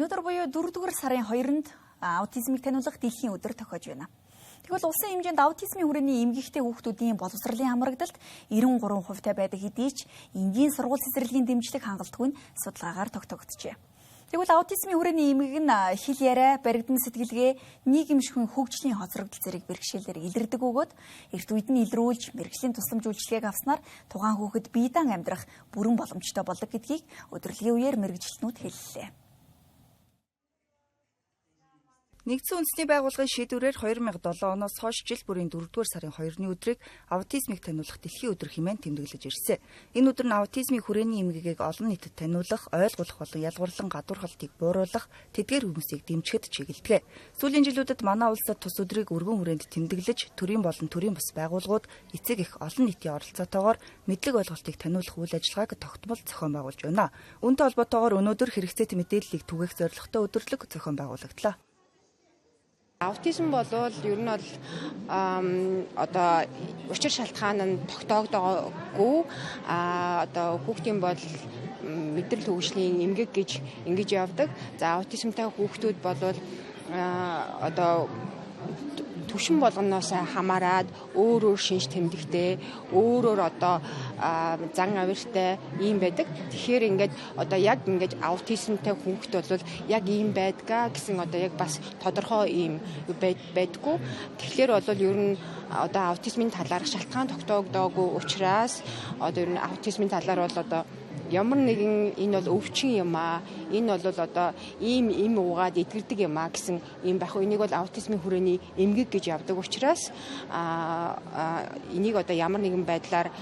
Өнөөдөр буюу 4-р сарын 2-нд аутизмыг таниулах дэлхийн өдөр тохиож байна. Тэгвэл улсын хэмжээнд аутизмын хүрээний эмгэгтэй хүүхдүүдийн боловсролын хамрагдалт 93% байдаг хэдий ч энгийн сургууль цэцэрлэгийн дэмжлэг хангалтгүй нь судалгаагаар тогтогдчихэ. Тэгвэл аутизмын хүрээний эмгэг нь хэл яриа, баригдан сэтгэлгээ, нийгэмшихуйн хөгжлийн хоцрогдол зэрэг бэрхшээлээр илэрдэг өгөөд эрт үед нь илрүүлж мэрэгжлийн тусламж үйлчилгээг авснаар тухайн хүүхэд биедан амьдрах бүрэн боломжтой болдог гэдгийг удирдлагын үеэр мэрэгжилтнүүд хэллээ. Нэгдсэн үндэсний байгууллагын шийдвэрээр 2007 оноос хойш жил бүрийн 4-р сарын 2-ны өдрийг аутизмыг таниулах дэлхийн өдөр хэмээн тэмдэглэж ирсэн. Энэ өдөр нь аутизмын хүрээний эмгэгийг олон нийтэд таниулах, ойлгуулах болон язгуурлан гадуурхалтыг бууруулах, тэдгээр хүмүүсийг дэмжихэд чиглэдэг. Сүүлийн жилүүдэд манай улсад тус өдрийг өргөн хүрээнд тэмдэглэж, төрийн болон төрийн бус байгууллагууд эцэг их олон нийтийн оролцоотойгоор мэдлэг ойлголтыг таниулах үйл ажиллагааг тогтмол зохион байгуулж байна. Үүнтэй холбоотойгоор өнөөдөр хэрэгцээтэй мэдээллийг түгээх зорилготой өдөрлөг зохион байгуулагдлаа. Аутизм бол ер нь бол одоо учир шалтгаан нь тогтоогдоогүй одоо хүүхдийн бол мэдрэл хөгжлийн эмгэг гэж ингэж явдаг. За аутизмтай хүүхдүүд бол одоо түвшин болгоноос хамаарад өөр шинж тэмдэгтэй, өөр одоо зан авиртай ийм байдаг. Тэгэхээр ингээд одоо яг ингээд аутизмтай хүүхэд бол яг ийм байдгаа гэсэн одоо яг бас тодорхой ийм байдгүй. Тэгэхээр бол ер нь одоо аутизмын талаарх шалтгаан тогтоогдоогүй учраас одоо ер нь аутизмын талаар бол одоо ямар нэгэн энэ бол өвчин юм аа, энэ бол одоо ийм эм угаад эдгэрдэг юм аа гэсэн юм байх. Энийг бол аутизмын хүрээний эмгэг гэж явдаг учраас энийг одоо ямар нэгэн байдлаар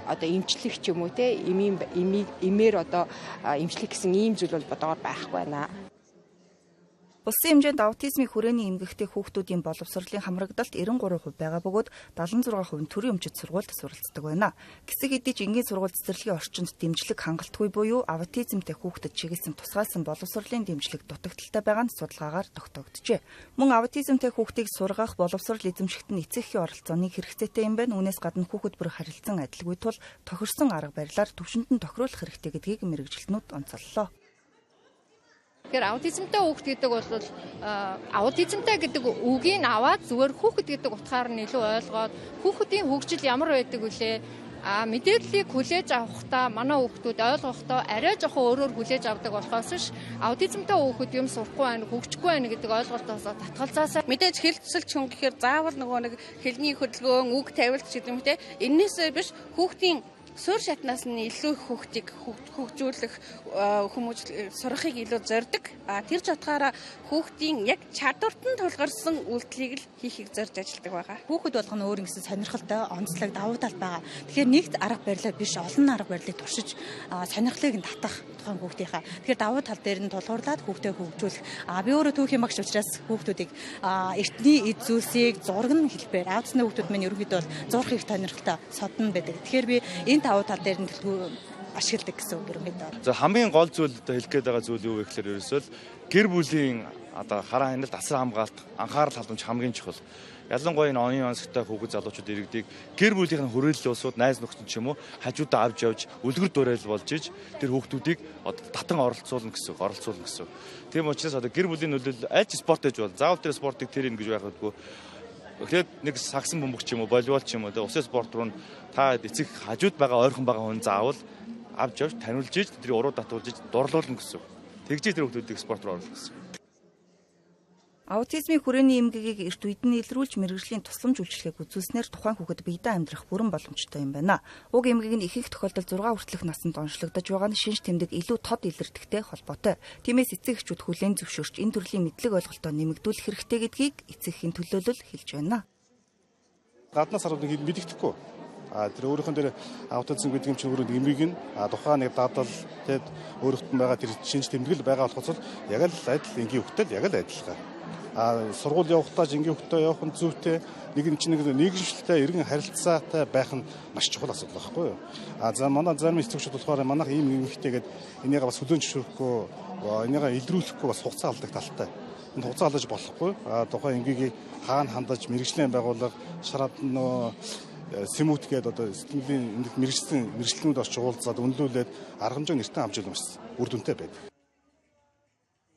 одоо эмчлэх ч юм уу те эмээр одоо эмчлэх гэсэн ийм зүйл бол бодогоор байхгүй байна. Улсын хэмжээнд аутизмын хүрээний эмгэгтэй хүүхдүүдийн боловсролын хамрагдалт 93% байгаа бөгөөд 76% нь төрийн өмчит сургуульд суралцдаг байна. Гэсэг хэдий ч энгийн сургууль цэцэрлэгийн орчинд дэмжлэг хангалтгүй буюу аутизмтай хүүхдэд чиглэсэн тусгайлсан боловсролын дэмжлэг дутагдaltaй байгаа нь судалгаагаар тогтогджээ. Мөн аутизмтай хүүхдийг сургах, боловсрол эзэмшихт нь эцэг эхийн оролцооны хэрэгцээтэй юм байна. Үүнээс гадна хүүхэд бүр харилцан адилгүй тул тохирсон арга барилаар төвшөнд нь тохируулах хэрэгтэй гэдгийг мэрэгжилтнүүд онцоллоо. Тэгэхээр аутизмтай хүүхэд гэдэг бол аутизмтай гэдэг үгийг аваад зүгээр хүүхэд гэдэг утгаар нь илүү ойлгоод хүүхдийн хөгжил ямар байдаг вүлээ мэдээллийг хүлээж авахдаа манай хүүхдүүд ойлгохдоо арай жоохон өөрөөр хүлээж авдаг болохоос ш аутизмтай хүүхэд юм сурахгүй байна, хөгжихгүй байна гэдэг ойлголтоос татгалзаасаа мэдээж хэлцэлч хүн гэхээр заавал нөгөө нэг хэлний хөдөлгөөн, үг тавилт гэдэг юм те энээсээ биш хүүхдийн суурь шатнаас нь илүү хүүхдийг хөгжүүлэх хүмүүж сурахыг илүү зорддог. Тэр ч утгаараа хүүхдийн яг чадварт нь тулгарсан үйлдэлийг л хийхийг зорж ажилладаг байгаа. Хүүхэд болгоно өөр ингэсэн сонирхолтой, онцлог, давуу тал байгаа. Тэгэхээр нэгт арга барилаа биш, олон арга барилыг туршиж сонирхлыг нь татах тухайн хүүхдийнхаа. Тэгэхээр давуу тал дээр нь тулгуурлаад хүүхдээ хөгжүүлэх. Би өөрөө түүхийн багш учраас хүүхдүүдийг эртний эд зүйлсийг зураг нь хэлбээр аутизмтай хүүхдүүд минь ерөнхийдөө бол зурх их сонирхолтой содон байдаг. Тэгэхээр би энэ давуу тал дээр нь ашигладаг гэсэн үг ерөнхийдөө. За хамгийн гол зүйл одоо хэлэх гээд байгаа зүйл юу вэ гэхээр ерөөсөө гэр бүлийн одоо хараа хяналт, асар хамгаалт, анхаарал хандамж хамгийн чухал. Ялангуяа энэ оны онцгой хүүхэд залуучууд иргэдэг гэр бүлийнх нь хүрээлэл усууд найз нөхдөд ч юм уу хажуудаа авч явж үлгэр дуурайл болж иж тэр хүүхдүүдийг одоо татан оролцуулна гэсэн. Тийм учраас одоо гэр бүлийн нөлөөлөл аль ч спорт гэж бол заавал тэр спортыг тэр юм гэж байх хэрэггүй. Тэгэхээр нэг сагсан бөмбөг ч юм уу, волейбол ч юм уу, усын спорт руу та эцэг хажууд байгаа ойрхон байгаа хүн заавал авч явж таниулж иж тэрийг уруу татуулж иж дурлуулна гэсэн. Тэгжээ тэр хүмүүсийг спорт руу оруулах гэсэн. Аутизмын хүрээний эмгэгийг эрт үед нь илрүүлж мэрэгжлийн тусламж үйлчилгээг үзүүлснээр тухайн хүүхэд биедээ амьдрах бүрэн боломжтой юм байна. Уг эмгэг нь их тохиолдолд 6 хүртэлх наснд онцлогдож байгаа нь шинж тэмдэг илүү тод илэрдэгтэй холбоотой. Тиймээс эцэг эхчүүд хүлээн зөвшөөрч энэ төрлийн мэдлэг ойлголтоо нэмэгдүүлэх хэрэгтэй гэдгийг эцэг эхийн төлөөлөл хэлж байна. Гаднаас хараад нэг мэдэгдэхгүй. Тэр өөрөөхөн дээр аутизм гэдэг юм чинь өөрөө эмгэг нь тухайн нэг дадал тэгэд өөрөөхт нь байгаа тэр шинж тэмдэг байгаа болохоос яг л адил энгийн хөвгтөл яг л адилхан. Сургууль явахдаа жингийн хөвгтөө явах нь зүйтэй нэг нийгэмшилтэй эргэн харилцаатай байх нь маш чухал асуудал байхгүй юу. За манай зарим эцэгчүүд болохоор манайх ийм эмгэгтэйгээд энийгээ бас хүлээн зөвшөөрөхгүй, энийгээ илрүүлэхгүй бас хугацаа алдаг талтай. Энд хугацаа алдаж болохгүй. Тухайн эмгэгийг хаана хандаж мэрэгжлийн байгууллага шараад Сэмүүд гээд одоо сэтгэлийн мэрэгчлэнүүд бас чуулзаад үнэлүүлээд арга хэмжээ нэртэн авч явах юмс үр дүнтэй байдаг.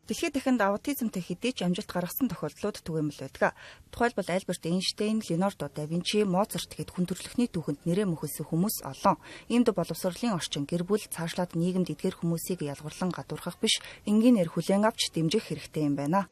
Дэлхийд дахинд аутизмтай хэдий ч амжилт гаргасан тохиолдлууд түгээмэл байдаг. Тухайлбал Альберт Эйнштейн, Леонардо да Винчи, Моцарт гэд хүн төрөлхтний түүхэнд нэрээ мөхөлсөн хүмүүс олон. Иймд боловсролын орчин гэр бүл цаашлаад нийгэмд эдгээр хүмүүсийг ялгарлан гадуурхах биш, энгийнээр хүлээн авч дэмжих хэрэгтэй юм байна.